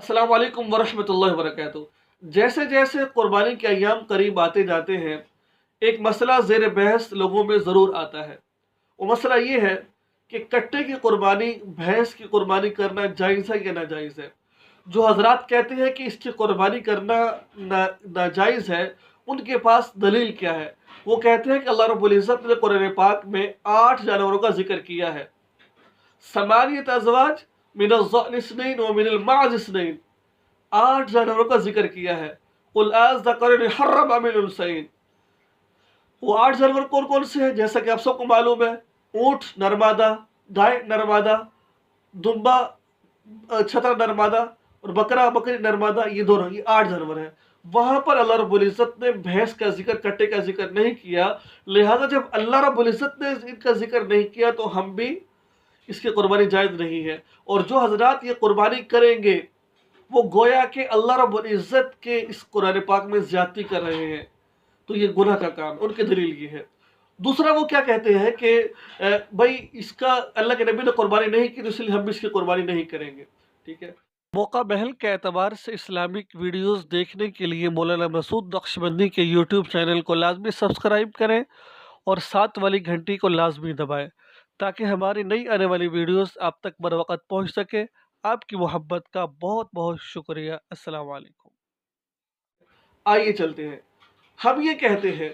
अस्सलाम वालेकुम वरहमतुल्लाहि वबरकातुहू। जैसे जैसे कुर्बानी के अय्याम करीब आते जाते हैं, एक मसला ज़ेर बहस लोगों में ज़रूर आता है। वो मसला ये है कि कट्टे की कुर्बानी, भैंस की कुर्बानी करना जायज़ है या नाजायज़ है। जो हजरात कहते हैं कि इसकी कुर्बानी करना नाजायज़ है, उनके पास दलील क्या है? वो कहते हैं कि अल्लाह रब्बुल इज़्ज़त ने कुरान पाक में 8 जानवरों का जिक्र किया है। समानियत अज़वाज मिनल ज़अन इस्नैन व मिनल माज़ इस्नैन, 8 जानवरों का जिक्र किया है। कुल अज़्ज़करैनि हर्रम अमिल उन्सैन। वो 8 जानवर कौन कौन से हैं? जैसा कि आप सबको मालूम है, ऊँट नरमादा, गाय नरमादा, दुम्बा छतरा नरमादा और बकरा बकरी नरमादा, ये दोनों, ये 8 जानवर हैं। वहाँ पर अल्लाह रब्बुल इज़्ज़त ने भैंस का जिक्र, कट्टे का जिक्र नहीं किया। लिहाजा जब अल्लाह रब्बुल इज़्ज़त ने इनका जिक्र नहीं किया तो हम भी इसकी कुर्बानी जायज़ नहीं है। और जो हजरात ये कुर्बानी करेंगे वो गोया कि अल्लाह रब्बुल इज़्ज़त के इस कुरान पाक में ज़्यादती कर रहे हैं, तो ये गुनाह का काम है। उनकी दलील ये है। दूसरा वो क्या कहते हैं कि भाई इसका अल्लाह के नबी ने कुर्बानी नहीं की तो इसलिए हम भी इसकी कुर्बानी नहीं करेंगे। ठीक है। मौका महल के एतबार से इस्लामिक वीडियोस देखने के लिए मौलाना मसूद नक्शबंदी के यूट्यूब चैनल को लाजमी सब्सक्राइब करें और साथ वाली घंटी को लाजमी दबाएं ताकि हमारी नई आने वाली वीडियोस आप तक बर वक़्त पहुँच सके। आपकी मोहब्बत का बहुत बहुत शुक्रिया। अस्सलाम वालेकुम। आइए चलते हैं। हम ये कहते हैं,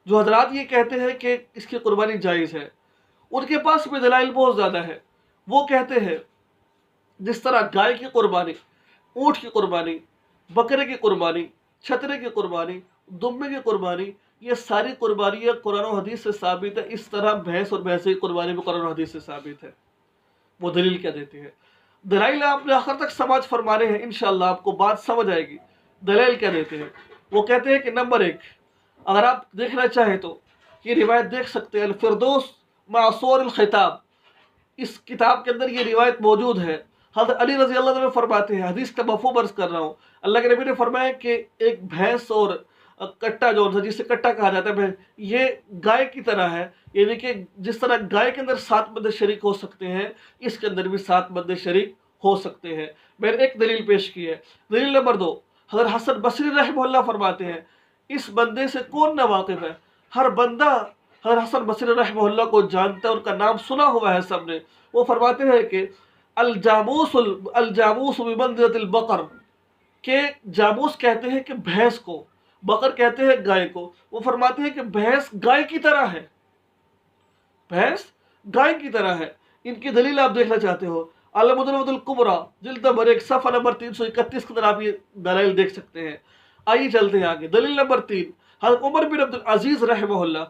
जो हजरात ये कहते हैं कि इसकी कुर्बानी जायज़ है, उनके पास भी दलाइल बहुत ज़्यादा है। वो कहते हैं जिस तरह गाय की कुर्बानी, ऊँट की कुर्बानी, बकरे की कुर्बानी, छतरे की कुर्बानी, दुम्बे की कुर्बानी, ये सारी कुर्बानियाँ कुरान और हदीस से साबित है। इस तरह भैंस और भैंसे की कुर्बानी भी कुरान और हदीस से साबित है। वो दलील क्या देते हैं? दलाइल आपने आखिर तक समाज फरमाने हैं, इंशाअल्लाह आपको बात समझ आएगी। दलाइल क्या देते हैं? वो कहते हैं कि नंबर 1, अगर आप देखना चाहें तो ये रिवायत देख सकते हैं, अल-फिरदौस मासूर अल-खिताब, इस किताब के अंदर ये रिवायत मौजूद है। हज़रत अली रज़ी अल्लाह अन्हु फरमाते हैं, हदीस का मफ़हूम अर्ज़ कर रहा हूँ, अल्लाह के नबी ने फरमाया कि एक भैंस और कट्टा जो है, जिसे कट्टा कहा जाता है, ये गाय की तरह है। यानी कि जिस तरह गाय के अंदर 7 बंदे शरीक हो सकते हैं, इसके अंदर भी 7 बंदे शरीक हो सकते हैं। मैंने एक दलील पेश की है। दलील नंबर 2, हज़रत हसन बसरी रहमहुल्लाह फरमाते हैं, इस बंदे से कौन ना वाकिफ़ है? हर बंदा हज़रत हसन बसरी रहमहुल्लाह को जानता है, उनका नाम सुना हुआ है सबने। वो फरमाते हैं कि अल-जामूस बिमंज़िलतिल बकर, के जामूस कहते हैं कि भैंस को, बकर कहते हैं गाय को। वो फरमाते हैं कि भैंस गाय की तरह है, भैंस गाय की तरह है। इनकी दलील आप देखना चाहते हो, अल-मुदव्वरatuल कुबरा जिल्द नंबर 1 सफ़ा नंबर 331 के अंदर आप ये दलाइल देख सकते हैं। आइए चलते हैं आगे। दलील नंबर 3, हज़रत उमर बिन अब्दुल अजीज रहमहुल्लाह,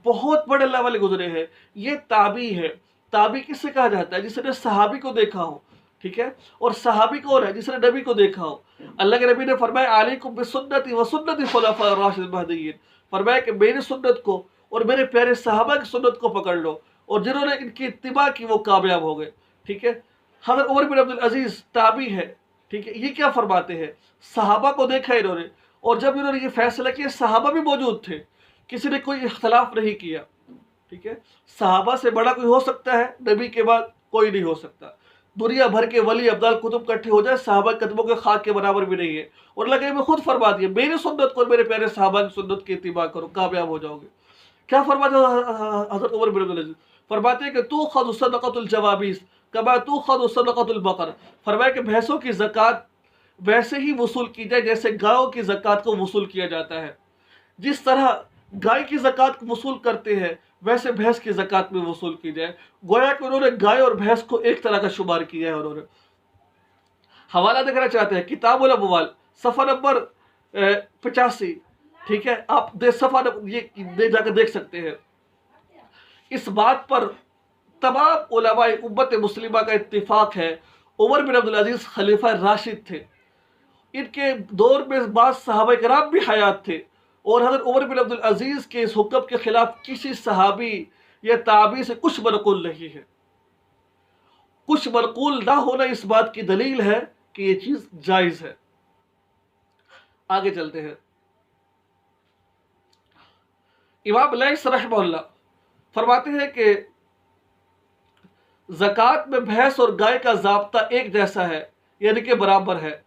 बहुत बड़े अल्लाह वाले गुजरे हैं। ये ताबी है। ताबी किससे कहा जाता है? जिसने सहाबी को देखा हो। ठीक है। और सहाबी कौन है? जिसने नबी को देखा हो। अल्लाह के नबी ने फरमाया, अलैकुम बिसुन्नती व सुन्नति खुलफाए राशिदीन महदीय्यीन, फरमाया कि मेरी सुन्नत को और मेरे प्यारे सहाबा की सुन्नत को पकड़ लो, और जिन्होंने इनकी इत्तिबा की वो कामयाब हो गए। ठीक है। हज़रत उमर बिन अब्दुल अजीज ताबी है। ठीक है। ये क्या फरमाते हैं? सहाबा को देखा इन्होंने, और जब इन्होंने ये फैसला किया, सहाबा भी मौजूद थे, किसी ने कोई इख्तलाफ नहीं किया। ठीक है। सहाबा से बड़ा कोई हो सकता है? नबी के बाद कोई नहीं हो सकता। दुनिया भर के वली अब्दाल कुतुब इकट्ठे हो जाए, सहाबा के कदमों के खाक के बराबर भी नहीं है। और लगे में खुद फरमा दिया, मेरी सुन्नत को, मेरे प्यारे सहाबा की सुन्नत की इत्तिबा करो, कामयाब हो जाओगे। क्या फरमाते हज़रत उमर बिन अब्दुल अजीज? फरमाते हैं कि तू खद सदक़तुल जवाबीस कमा तू खद सदक़तुल बकर, फरमाया कि भैंसों की ज़कात वैसे ही वसूल की जाए जैसे गायों की ज़कात को वसूल किया जाता है। जिस तरह गाय की ज़कात वसूल करते हैं, वैसे भैंस की ज़कात में वसूल की जाए। गोया कि उन्होंने गाय और भैंस को एक तरह का शुमार किया है। उन्होंने हवाला देखना चाहते हैं, किताबुल अमवाल सफ़ा नंबर 85। ठीक है। आप सफ़ा ये जाकर देख सकते हैं। इस बात पर तमाम उलमाए उम्मत मुस्लिमा का इत्तिफाक है, उमर बिन अब्दुल अजीज खलीफा राशिद थे। इनके दौर में बाद सहाबा किराम भी हयात थे, और हज़रत उमर बिन अब्दुल अजीज के इस हुक्म के खिलाफ किसी सहाबी या ताबी से कुछ मनक़ूल नहीं है। कुछ मनक़ूल ना होना इस बात की दलील है कि ये चीज जायज है। आगे चलते हैं। इमाम लैस रहमहुल्लाह फरमाते हैं कि ज़कात में भैंस और गाय का ज़ाब्ता एक जैसा है, यानी कि बराबर है।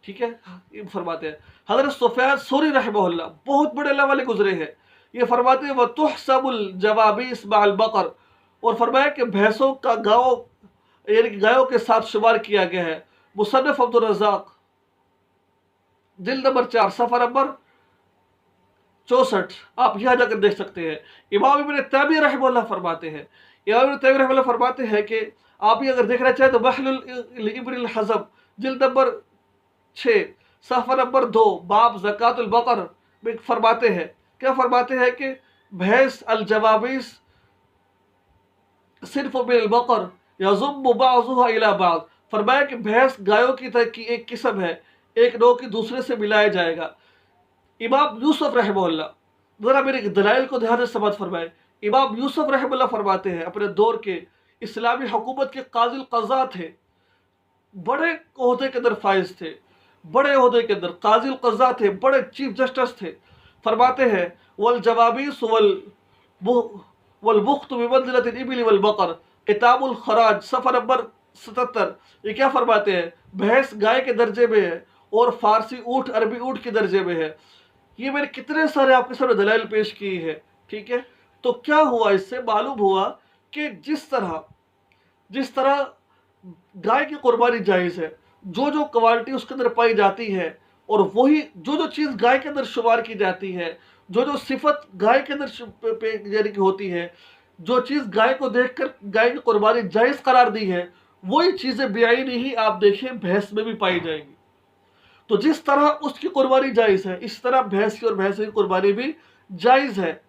ठीक है, ये फरमाते हैं। हज़रत सुफयान सौरी रहमहुल्लाह बहुत बड़े अल्लाह वाले गुजरे हैं, ये फरमाते हैं वतुहसबुल जवाबीस मअल बकर, और फरमाया कि भैंसों का गायों यानी कि गायों के साथ शुमार किया गया है। मुसन्नफ अब्दुल रज़्ज़ाक जिल्द नंबर 4 सफ़ा नंबर 64, आप यहाँ जाकर देख सकते हैं। इमाम इब्न तैमिय्या रहमहुल्लाह फरमाते हैं, इमाम इब्न तैमिय्या रहमहुल्लाह फरमाते हैं कि आप ये अगर देखना चाहें तो महलुल इब्न हज़म जिल्द नंबर 6 सफ़ा नंबर 2 बाब ज़कातुल बकर में फरमाते हैं, क्या फरमाते हैं कि भैंस अल जवाबीस सिर्फ बिल बकर यज़ुम्मु बाज़ुहा इला बाज़, फरमाया कि भैंस गायों की तरह की एक किस्म है, एक नौ की दूसरे से मिलाया जाएगा। इमाम यूसुफ रहमहुल्लाह, ज़रा मेरे दलाइल को ध्यान से समझ फरमाए। इमाम यूसुफ रहमहुल्लाह फरमाते हैं, अपने दौर के इस्लामी हुकूमत के काज़िल क़ज़ा थे, बड़े ओहदे के अंदर फाइज थे, बड़े ओहदे के अंदर काज़िल क़ज़ा थे, बड़े चीफ जस्टिस थे। फरमाते हैं वल जवाबीस वल बुख्त बिमंज़िलतिल इबिल वल बकर, किताबुल खराज सफ़ा नंबर 77, ये क्या फरमाते हैं, भैंस गाय के दर्जे में है और फारसी ऊँट अरबी ऊँट के दर्जे में है। ये मैंने कितने सारे आपके सामने दलाइल पेश की है। ठीक है, तो क्या हुआ, इससे मालूम हुआ कि जिस तरह गाय की कुर्बानी जायज़ है, जो जो क्वालिटी उसके अंदर पाई जाती है, और वही जो चीज़ गाय के अंदर शुमार की जाती है, जो सिफत गाय के अंदर यानी कि होती है, जो चीज़ गाय को देखकर गाय की कुर्बानी जायज़ करार दी है, वही चीज़ें बेआईनी ही आप देखें भैंस में भी पाई जाएंगी। तो जिस तरह उसकी कुर्बानी जायज़ है, इस तरह भैंस की और भैंस की कुर्बानी भी जायज़ है।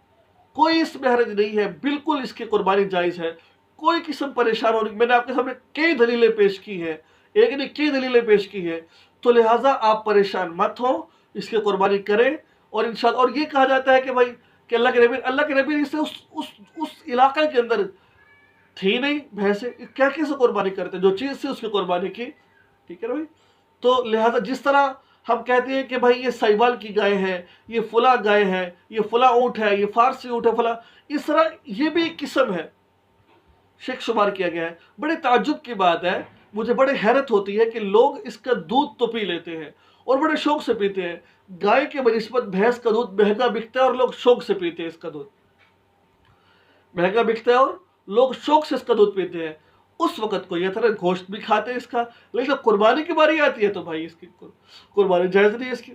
कोई इसमें हरज नहीं है, बिल्कुल इसकी कुर्बानी जायज़ है, कोई किस्म परेशान होने की। मैंने आपके सामने कई दलीलें पेश की हैं, एक नहीं कई दलीलें पेश की हैं, तो लिहाजा आप परेशान मत हो, इसकी कुर्बानी करें। और इंशाअल्लाह, और ये कहा जाता है कि भाई कि अल्लाह के नबी से उस इलाके के अंदर थी नहीं भैंसे, क्या कैसे कुर्बानी करते, जो चीज़ से उसकी कुर्बानी की। ठीक है ना भाई, तो लिहाजा जिस तरह हम कहते हैं कि भाई ये साहिवाल की गाय है, ये फुला गाय है, ये फुला ऊँट है, ये फारसी ऊँट है फुला, इस तरह ये भी एक किस्म है, शेख शुमार किया गया है। बड़े ताज्जुब की बात है, मुझे बड़े हैरत होती है कि लोग इसका दूध तो पी लेते हैं और बड़े शौक से पीते हैं। गाय के बनिस्बत भैंस का दूध महंगा बिकता है और लोग शौक से पीते हैं, इसका दूध महंगा बिकता है और लोग शौक से इसका दूध पीते हैं। उस वक़्त को यह तरह गोश्त भी खाते हैं इसका, लेकिन जब कुर्बानी की बारी आती है तो भाई इसकी कुर्बानी जायज़ नहीं है इसकी।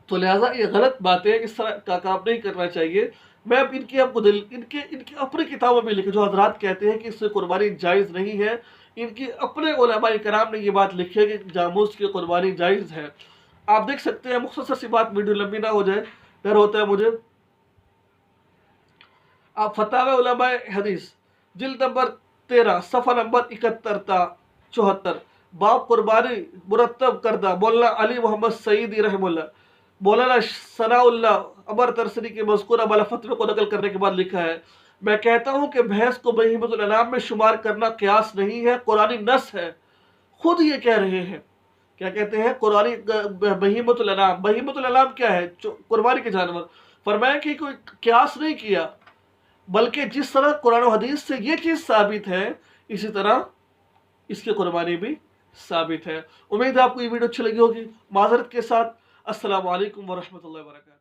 तो लिहाजा ये गलत बात है, इस तरह का काम नहीं करना चाहिए। मैं अब इनकी आपको इनकी अपनी किताबों में लिखे, जो हजरात कहते हैं कि इससे कुर्बानी जायज़ नहीं है, इनकी अपने उलमाए कराम ने ये बात लिखी है कि जामूस की कुर्बानी जायज़ है। आप देख सकते हैं, मुख्तसर सी बात, वीडियो लंबी ना हो जाए, डर होता है मुझे। आप फतावा उलमाए हदीस जिल्द नंबर 13 सफ़ा नंबर 71 ता 74 बाब कुर्बानी मुरतब करदा मौलाना अली मोहम्मद सईदी रहमुल्लाह, मौलाना सनाउल्लाह अमर तरसरी के मज़कूरा वाला फतवे को नकल करने के बाद लिखा है, मैं कहता हूँ कि भैंस को बहीमतुल अनाम में शुमार करना क़यास नहीं है, कुरानी नस है। खुद ये कह रहे हैं, क्या कहते हैं, कुरानी बहीमतुल अनाम क्या है, कुर्बानी के जानवर। फरमाया कि कोई क़यास नहीं किया, बल्कि जिस तरह कुरान और हदीस से ये चीज़ साबित है, इसी तरह इसकी कुर्बानी भी साबित है। उम्मीद है आपको ये वीडियो अच्छी लगी होगी। माज़रत के साथ अस्सलामु अलैकुम व रहमतुल्लाहि व बरकातहू।